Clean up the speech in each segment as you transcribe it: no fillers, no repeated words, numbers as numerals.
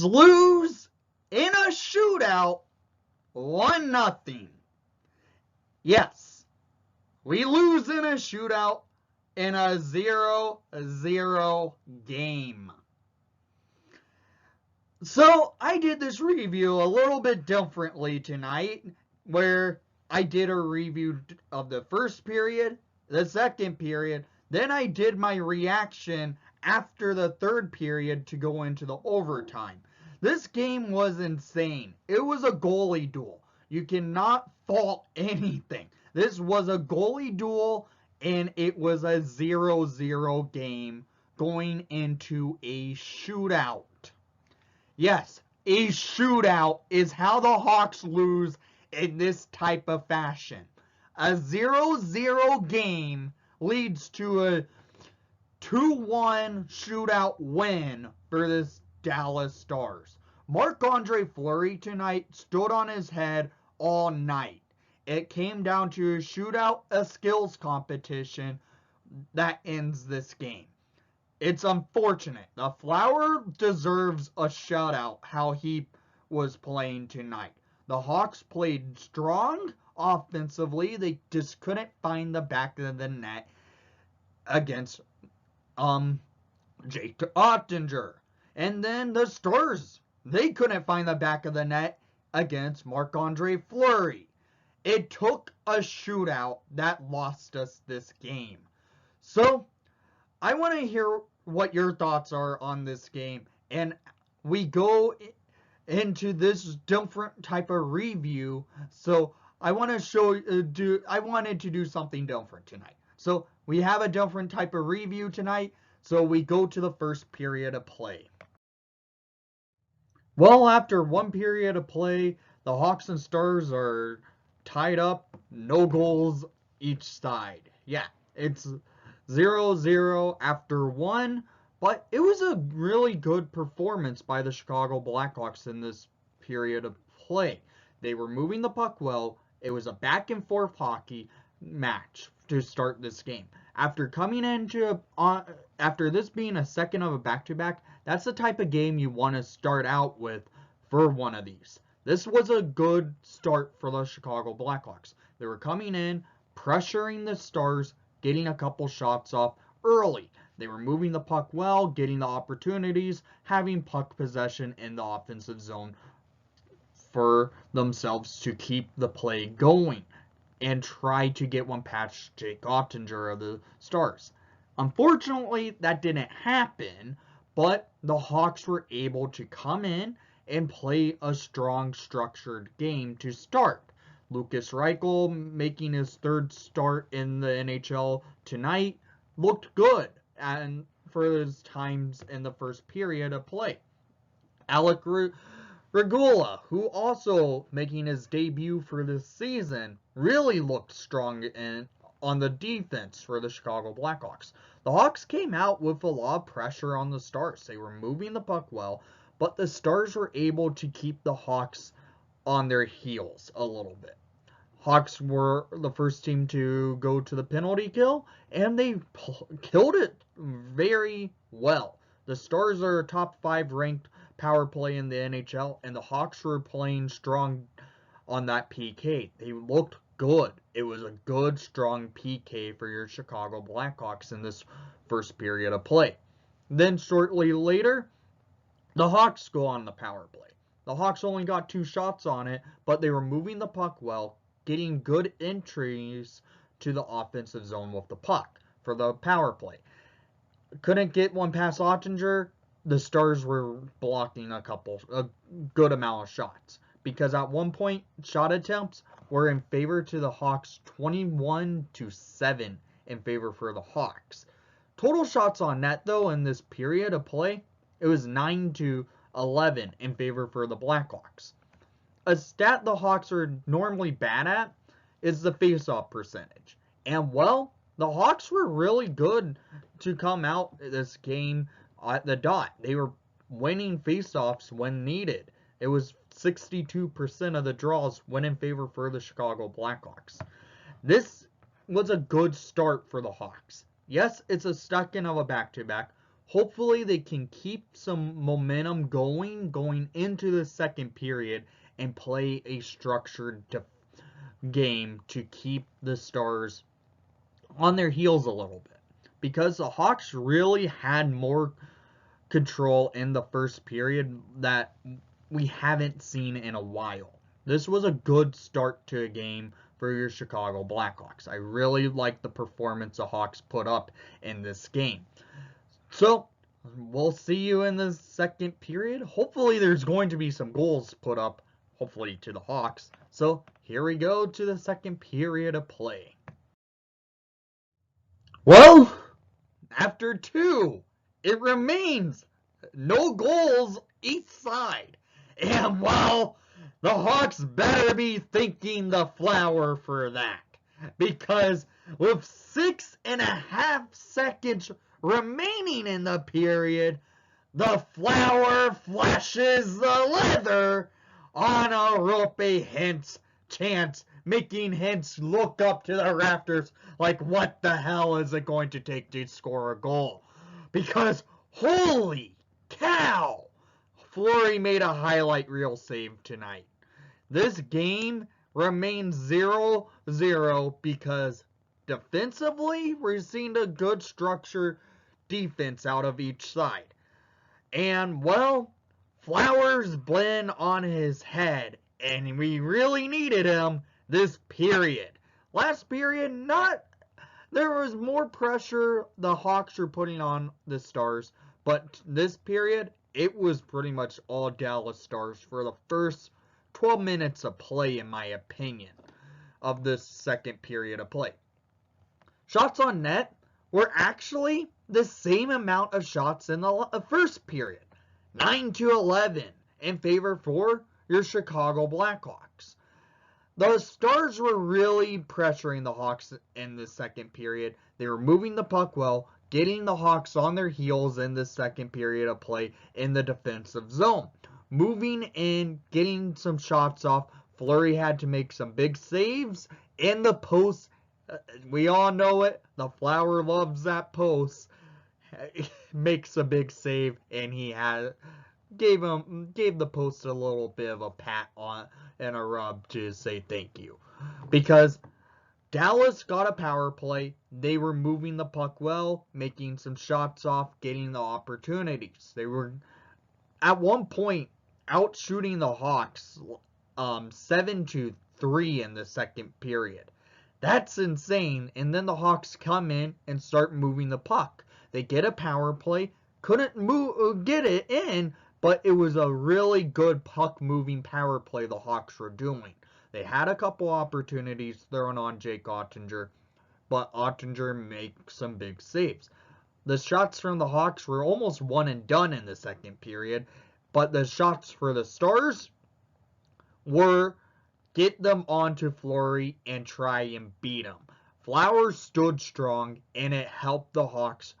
Hawks lose in a shootout 1-0. Yes, we lose in a shootout in a 0-0 game. So I did this review a little bit differently tonight, where I did a review of the first period, the second period, then I did my reaction after the third period to go into the overtime. This game was insane. It was a goalie duel. You cannot fault anything. This was a goalie duel, and it was a 0-0 game going into a shootout. Yes, a shootout is how the Hawks lose in this type of fashion. A 0-0 game leads to a 2-1 shootout win for this Dallas Stars. Marc-Andre Fleury tonight stood on his head all night. It came down to a shootout, a skills competition that ends this game. It's unfortunate. The Flower deserves a shutout how he was playing tonight. The Hawks played strong offensively. They just couldn't find the back of the net against Jake Ottinger. And then the Stars, they couldn't find the back of the net against Marc-Andre Fleury. It took a shootout that lost us this game. So, I want to hear what your thoughts are on this game, and we go into this different type of review. So I want to I wanted to do something different tonight. So we have a different type of review tonight. So we go to the first period of play. Well, after one period of play, the Hawks and Stars are tied up, no goals each side. Yeah, it's 0-0 after one, but it was a really good performance by the Chicago Blackhawks in this period of play. They were moving the puck well. It was a back and forth hockey match to start this game. After coming into after this being a second of a back-to-back, that's the type of game you want to start out with for one of these. This was a good start for the Chicago Blackhawks. They were coming in, pressuring the Stars, getting a couple shots off early. They were moving the puck well, getting the opportunities, having puck possession in the offensive zone for themselves to keep the play going and try to get one past Jake Ottinger of the Stars. Unfortunately, that didn't happen, but the Hawks were able to come in and play a strong, structured game to start. Lukas Reichel, making his third start in the NHL tonight, looked good and for his times in the first period of play. Alec Regula, who also making his debut for this season, really looked strong on the defense for the Chicago Blackhawks. The Hawks came out with a lot of pressure on the Stars. They were moving the puck well, but the Stars were able to keep the Hawks on their heels a little bit. Hawks were the first team to go to the penalty kill, and they killed it very well. The Stars are a top 5 ranked power play in the NHL, and the Hawks were playing strong on that PK. They looked good. It was a good, strong PK for your Chicago Blackhawks in this first period of play. Then shortly later, the Hawks go on the power play. The Hawks only got 2 shots on it, but they were moving the puck well, getting good entries to the offensive zone with the puck for the power play. Couldn't get one past Ottinger. The Stars were blocking a good amount of shots, because at one point shot attempts were in favor to the Hawks, 21-7 in favor for the Hawks. Total shots on net though in this period of play, it was 9-11 in favor for the Blackhawks. A stat the Hawks are normally bad at is the face-off percentage. And, well, the Hawks were really good to come out this game at the dot. They were winning face-offs when needed. It was 62% of the draws went in favor for the Chicago Blackhawks. This was a good start for the Hawks. Yes, it's a second of a back-to-back. Hopefully they can keep some momentum going into the second period and play a structured game to keep the Stars on their heels a little bit. Because the Hawks really had more control in the first period that we haven't seen in a while. This was a good start to a game for your Chicago Blackhawks. I really like the performance the Hawks put up in this game. So, we'll see you in the second period. Hopefully there's going to be some goals put up, hopefully to the Hawks. So, here we go to the second period of play. Well, after two, it remains no goals each side. And well, the Hawks better be thanking the Flower for that. Because with 6.5 seconds remaining in the period, the Flower flashes the leather on a Roope Hintz chance, making Hintz look up to the rafters like, what the hell is it going to take to score a goal? Because, holy cow, Fleury made a highlight reel save tonight. This game remains 0-0 because defensively, we're seeing a good structure defense out of each side. And, well, Flowers been on his head, and we really needed him this period. Last period, there was more pressure the Hawks were putting on the Stars, but this period, it was pretty much all Dallas Stars for the first 12 minutes of play, in my opinion, of this second period of play. Shots on net were actually the same amount of shots in the first period. 9-11 in favor for your Chicago Blackhawks. The Stars were really pressuring the Hawks in the second period. They were moving the puck well, getting the Hawks on their heels in the second period of play in the defensive zone. Moving in, getting some shots off. Fleury had to make some big saves in the post. We all know it. The Flower loves that post. Makes a big save, and he gave the post a little bit of a pat on and a rub to say thank you. Because Dallas got a power play. They were moving the puck well, making some shots off, getting the opportunities. They were at one point out shooting the Hawks 7-3 in the second period. That's insane. And then the Hawks come in and start moving the puck. They get a power play, couldn't get it in, but it was a really good puck-moving power play the Hawks were doing. They had a couple opportunities thrown on Jake Oettinger, but Oettinger makes some big saves. The shots from the Hawks were almost one and done in the second period, but the shots for the Stars were get them onto Fleury and try and beat him. Flowers stood strong, and it helped the Hawks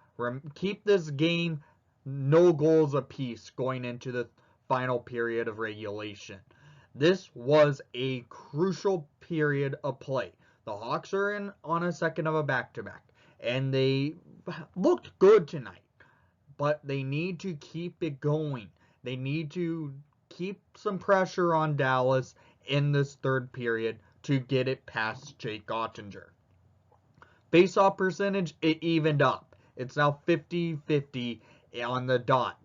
keep this game no goals apiece going into the final period of regulation. This was a crucial period of play. The Hawks are on a second of a back-to-back, and they looked good tonight, but they need to keep it going. They need to keep some pressure on Dallas in this third period to get it past Jake Oettinger. Face-off percentage, it evened up. It's now 50-50 on the dot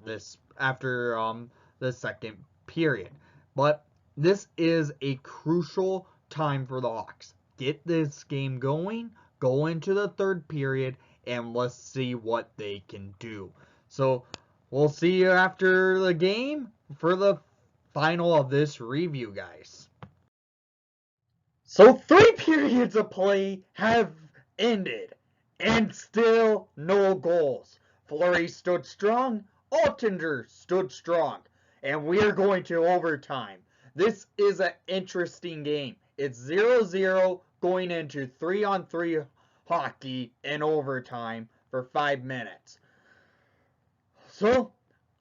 after the second period. But this is a crucial time for the Hawks. Get this game going, go into the third period, and let's see what they can do. So we'll see you after the game for the final of this review, guys. So 3 periods of play have ended, and still no goals. Fleury stood strong, Oettinger stood strong, and we are going to overtime. This is an interesting game. It's 0-0 going into 3-on-3 hockey in overtime for 5 minutes. So,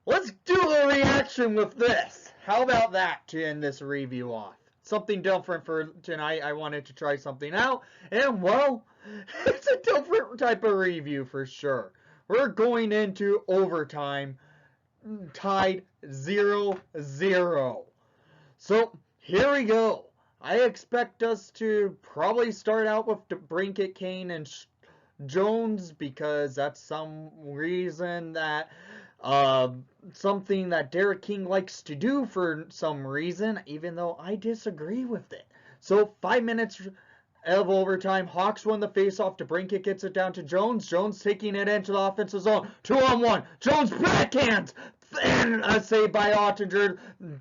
let's do a reaction with this. How about that to end this review off? Something different for tonight. I wanted to try something out, and well, it's a different type of review for sure. We're going into overtime, tied 0-0. So here we go. I expect us to probably start out with DeBrincat, Kane, and Jones, because that's some reason that something that Derek King likes to do for some reason, even though I disagree with it. So 5 minutes of overtime, Hawks won the faceoff. DeBrincat gets it down to Jones. Jones taking it into the offensive zone. 2-on-1. Jones backhands. And a save by Ottinger.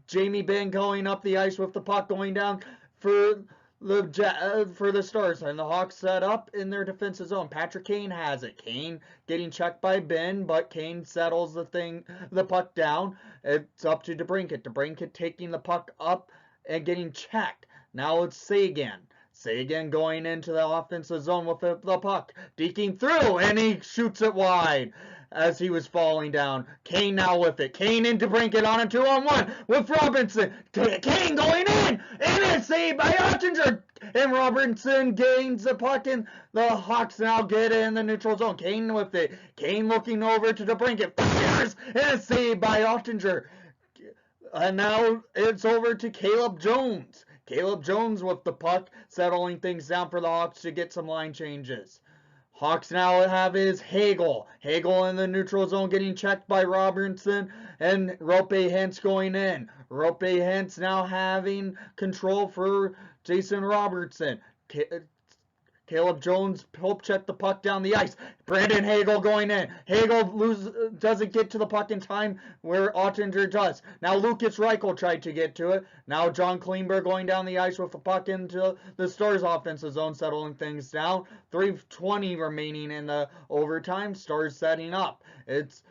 Jamie Benn going up the ice with the puck going down for the Stars, and the Hawks set up in their defensive zone. Patrick Kane has it. Kane getting checked by Ben, but Kane settles the puck down. It's up to DeBrincat. DeBrincat taking the puck up and getting checked. Now it's Seguin. Seguin going into the offensive zone with the puck, deking through, and he shoots it wide as he was falling down. Kane now with it. Kane into DeBrincat on a 2-on-1 with Robinson. Kane going in, and a save by Ottinger. And Robinson gains the puck, and the Hawks now get in the neutral zone. Kane with it. Kane looking over to DeBrincat. Fires, and a save by Ottinger. And now it's over to Caleb Jones. Caleb Jones with the puck, settling things down for the Hawks to get some line changes. Hawks now have his Hagel. Hagel in the neutral zone getting checked by Robertson, and Rope Hintz going in. Rope Hintz now having control for Jason Robertson. Caleb Jones poke check the puck down the ice. Brandon Hagel going in. Hagel doesn't get to the puck in time where Ottinger does. Now Lucas Reichel tried to get to it. Now John Klingberg going down the ice with the puck into the Stars offensive zone, settling things down. 3:20 remaining in the overtime. Stars setting up. It's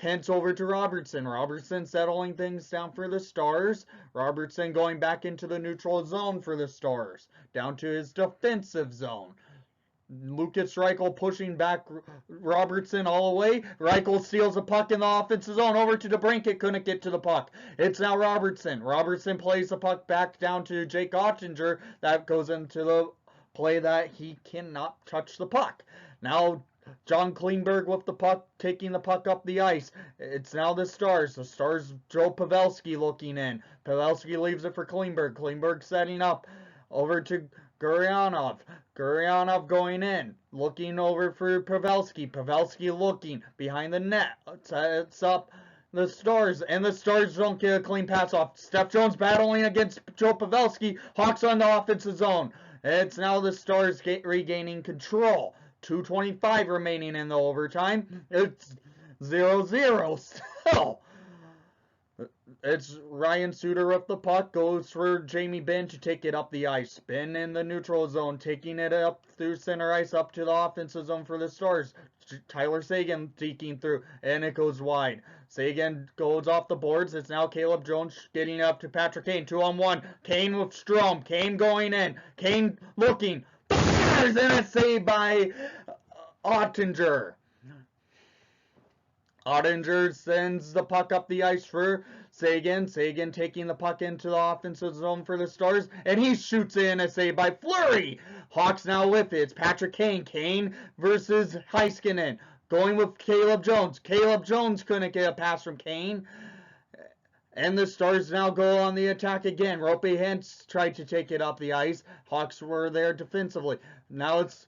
Hence over to Robertson. Robertson settling things down for the Stars. Robertson going back into the neutral zone for the Stars. Down to his defensive zone. Lucas Reichel pushing back Robertson all the way. Reichel steals the puck in the offensive zone. Over to DeBrincat. Couldn't get to the puck. It's now Robertson. Robertson plays the puck back down to Jake Ottinger. That goes into the play that he cannot touch the puck. Now John Klingberg with the puck, taking the puck up the ice. It's now the Stars. The Stars, Joe Pavelski looking in. Pavelski leaves it for Klingberg. Klingberg setting up over to Gurianov. Gurianov going in. Looking over for Pavelski. Pavelski looking behind the net. Sets up the Stars, and the Stars don't get a clean pass off. Steph Jones battling against Joe Pavelski. Hawks on the offensive zone. It's now the Stars regaining control. 2:25 remaining in the overtime. It's 0-0 still. It's Ryan Suter with the puck. Goes for Jamie Benn to take it up the ice. Benn in the neutral zone. Taking it up through center ice up to the offensive zone for the Stars. Tyler Seguin deking through. And it goes wide. Seguin goes off the boards. It's now Caleb Jones getting up to Patrick Kane. 2-on-1. Kane with Strom. Kane going in. Kane looking. And a save by Ottinger. Ottinger sends the puck up the ice for Seguin. Seguin taking the puck into the offensive zone for the Stars, and he shoots in a save by Fleury. Hawks now with it. It's Patrick Kane. Kane versus Heiskanen. Going with Caleb Jones. Caleb Jones couldn't get a pass from Kane. And the Stars now go on the attack again. Rope Hintz tried to take it up the ice. Hawks were there defensively. Now it's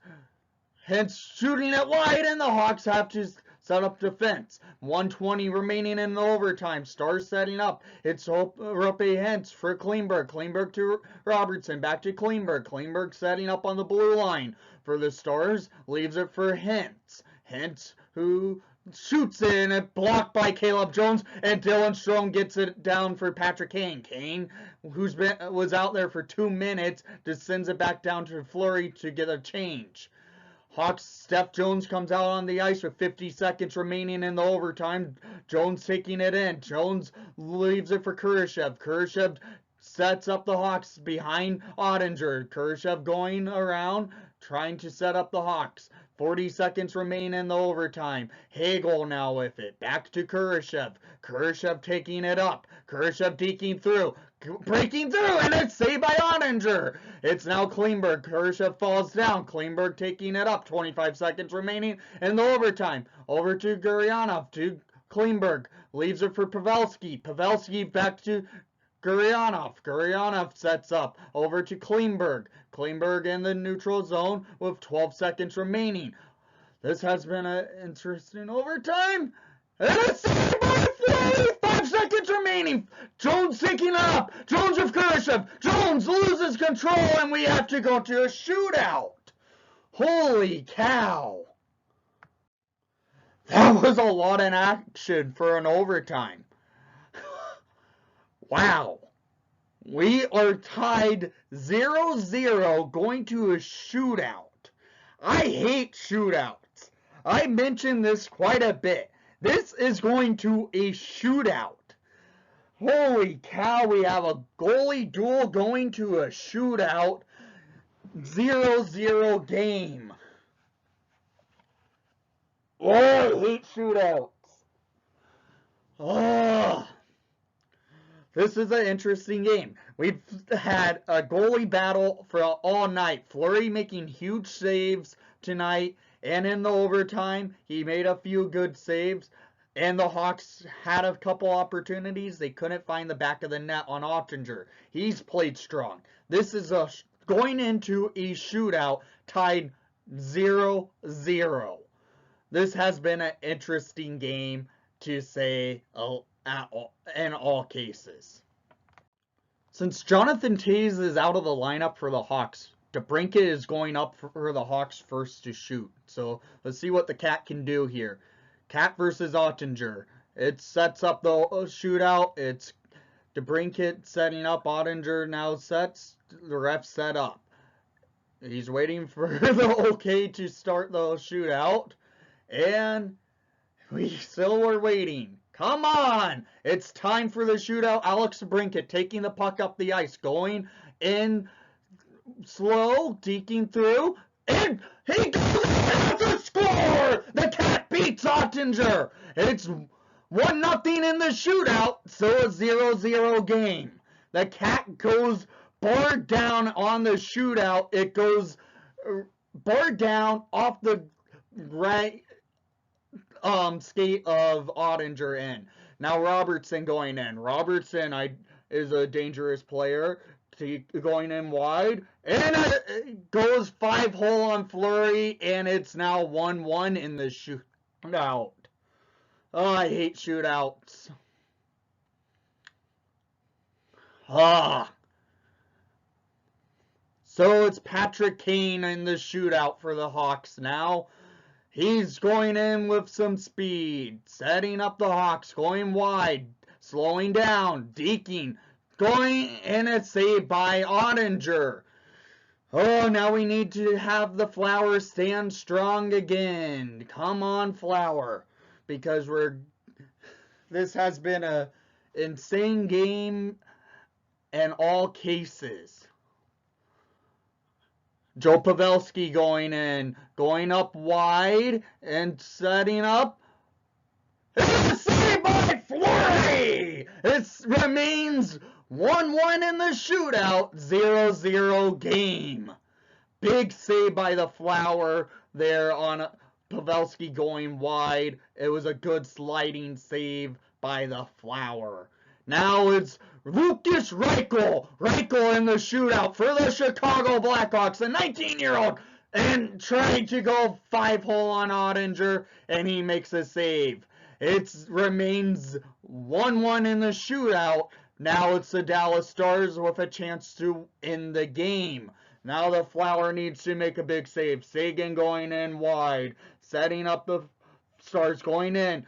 Hintz shooting it wide, and the Hawks have to set up defense. 1:20 remaining in the overtime. Stars setting up. It's Rope Hintz for Klingberg. Klingberg to Robertson. Back to Klingberg. Klingberg setting up on the blue line for the Stars. Leaves it for Hintz. Hintz who shoots in and blocked by Caleb Jones, and Dylan Strome gets it down for Patrick Kane. Kane, was out there for 2 minutes, just sends it back down to Fleury to get a change. Hawks, Steph Jones comes out on the ice with 50 seconds remaining in the overtime. Jones taking it in. Jones leaves it for Kurashev. Kurashev sets up the Hawks behind Ottinger. Kurashev going around, trying to set up the Hawks. 40 seconds remain in the overtime. Hagel now with it. Back to Kurashev. Kurashev taking it up. Kurashev deking through. breaking through, and it's saved by Ottinger. It's now Klingberg. Khrushchev falls down. Klingberg taking it up. 25 seconds remaining in the overtime. Over to Gurianov. To Klingberg. Leaves it for Pavelski. Pavelski back to Gurianov. Gurianov sets up. Over to Klingberg. Klingberg in the neutral zone with 12 seconds remaining. This has been an interesting overtime. And it's saved by Fleury! 5 seconds remaining. Jones taking it up. Jones with Khrushchev. Jones loses control, and we have to go to a shootout. Holy cow. That was a lot in action for an overtime. Wow. We are tied 0-0 going to a shootout. I hate shootouts. I mentioned this quite a bit. This is going to a shootout. Holy cow, we have a goalie duel going to a shootout. 0-0 game. Oh, I hate shootouts. Oh. This is an interesting game. We've had a goalie battle for all night. Fleury making huge saves tonight, and in the overtime, he made a few good saves. And the Hawks had a couple opportunities. They couldn't find the back of the net on Ottinger. He's played strong. This is going into a shootout tied 0-0. This has been an interesting game, to say in all cases. Since Jonathan Toews is out of the lineup for the Hawks, DeBrincat is going up for the Hawks first to shoot. So let's see what the Cat can do here. Cat versus Ottinger. It sets up the shootout. It's DeBrincat setting up. Ottinger now sets. The ref set up. He's waiting for the okay to start the shootout. And we still are waiting. Come on! It's time for the shootout. Alex DeBrincat taking the puck up the ice. Going in slow. Deking through. And he goes in to score! The Cat beats Ottinger. It's 1-0 in the shootout. So a 0-0 game. The Cat goes barred down on the shootout. It goes barred down off the right skate of Ottinger in. Now Robertson going in. Robertson is a dangerous player. Going in wide. And it goes 5-hole on Fleury. And it's now 1-1 in the shootout. Oh, I hate shootouts. So it's Patrick Kane in the shootout for the Hawks now. He's going in with some speed, setting up the Hawks, going wide, slowing down, deking, going in a save by Ottinger. Oh, now we need to have the Flower stand strong again. Come on, Flower, because this has been an insane game in all cases. Joe Pavelski going in, going up wide, and setting up. It's saved by Fleury! It remains 1-1 in the shootout, 0-0 game. Big save by the Flower there on Pavelski going wide. It was a good sliding save by the Flower. Now it's Lucas Reichel. Reichel in the shootout for the Chicago Blackhawks, a 19-year-old, and trying to go 5-hole on Ottinger, and he makes a save. It remains 1-1 in the shootout. Now it's the Dallas Stars with a chance to end the game. Now the Flower needs to make a big save. Sagan going in wide, setting up the Stars going in.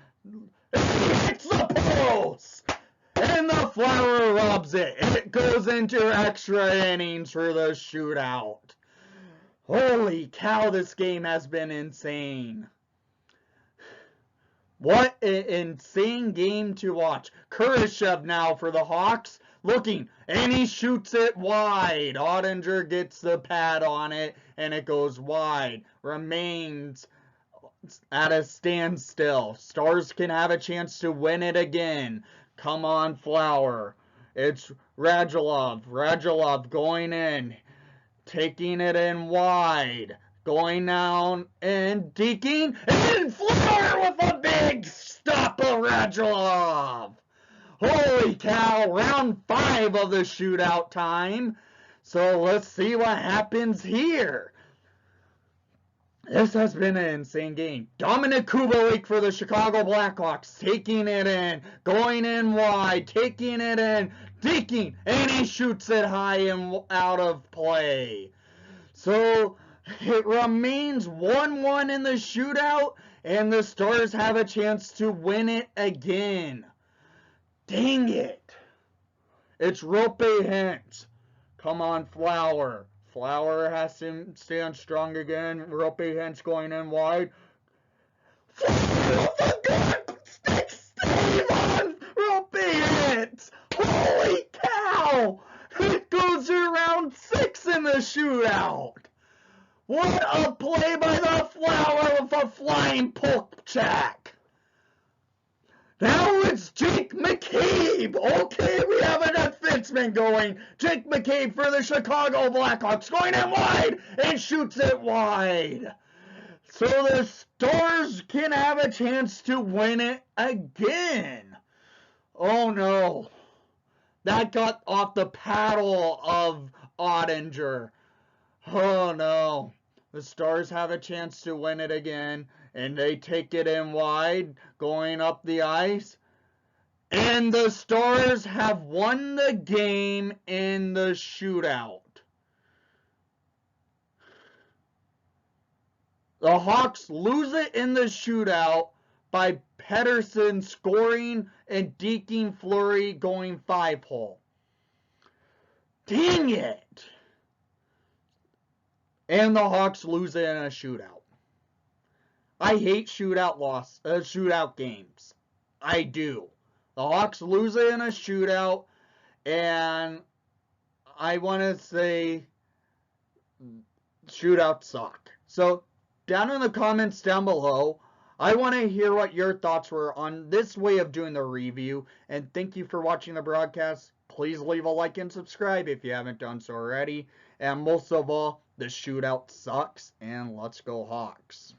It's the post! And the Flower robs it. It goes into extra innings for the shootout. Holy cow, this game has been insane. What an insane game to watch. Khrushchev now for the Hawks. Looking, and he shoots it wide. Ottinger gets the pad on it, and it goes wide. Remains at a standstill. Stars can have a chance to win it again. Come on, Flower. It's Radulov. Radulov going in, taking it in wide, going down and deking, and Flower with a big stop of Radulov. Holy cow, round 5 of the shootout time. So let's see what happens here. This has been an insane game. Dominik Kubalik for the Chicago Blackhawks, taking it in, going in wide, taking it in, deking, and he shoots it high and out of play. So it remains 1-1 in the shootout, and the Stars have a chance to win it again. Dang it. It's Rope Hintz. Come on, Flower. Flower has to stand strong again. Rope Hintz going in wide. Flower, for God's sake, save on Rope Hintz. Holy cow. It goes to round 6 in the shootout. What a play by the Flower with a flying poke check. Now it's Jake McCabe. Okay, we have a defenseman going. Jake McCabe for the Chicago Blackhawks going in wide and shoots it wide. So the Stars can have a chance to win it again. Oh no. That got off the paddle of Ottinger. Oh no. The Stars have a chance to win it again. And they take it in wide, going up the ice. And the Stars have won the game in the shootout. The Hawks lose it in the shootout by Pettersson scoring and deking Fleury going 5-hole. Dang it! And the Hawks lose it in a shootout. I hate shootout games. I do. The Hawks lose it in a shootout, and I want to say shootouts suck. So down in the comments down below, I want to hear what your thoughts were on this way of doing the review, and thank you for watching the broadcast. Please leave a like and subscribe if you haven't done so already. And most of all, the shootout sucks, and let's go Hawks.